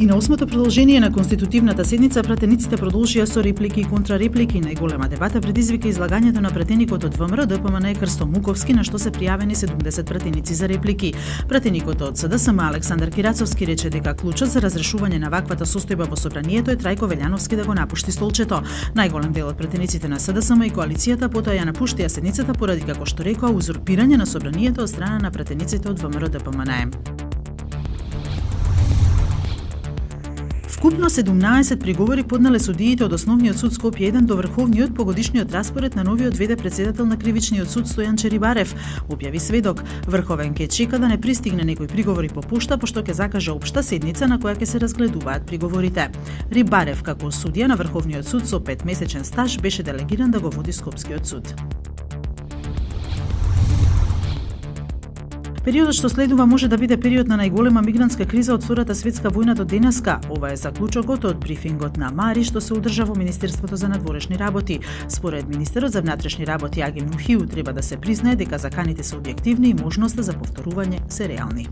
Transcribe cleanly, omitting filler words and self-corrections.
И на осмото продолжение на конститутивната седница пратениците продолжија со реплики и контрареплики. Најголема дебата предизвика излагањето на пратеникот од ВМРО ДПМН Крсто Муковски, на што се пријавени 70 пратеници за реплики. Пратеникот од СДСМ Александар Кирацовски рече дека клучот за разрешување на ваквата состојба во собранието е Трајко Велјановски да го напушти столчето. Најголем дел од пратениците на СДСМ и коалицијата потоа ја напуштија седницата поради, како што рекоа, узурпирање на собранието од страна на пратениците од ВМРО ДПМН. Вкупно 17 приговори поднале судиите од Основниот суд Скопје 1 до Врховниот по годишниот распоред на новиот ВД председател на Кривичниот суд Стојан Черибарев, објави сведок. Врховен ке чека да не пристигне некои приговори по пошта, пошто ќе закаже општа седница на која ќе се разгледуваат приговорите. Рибарев, како судија на Врховниот суд со 5-месечен стаж, беше делегиран да го води Скопскиот суд. Периодот што следува може да биде период на најголема мигрантска криза од Втората светска војна до денеска. Ова е заклучокот од брифингот на Мари што се одржа во Министерството за надворешни работи. Според министерот за внатрешни работи Агим Нухиу треба да се признае дека заканите се објективни и можноста за повторување се реални.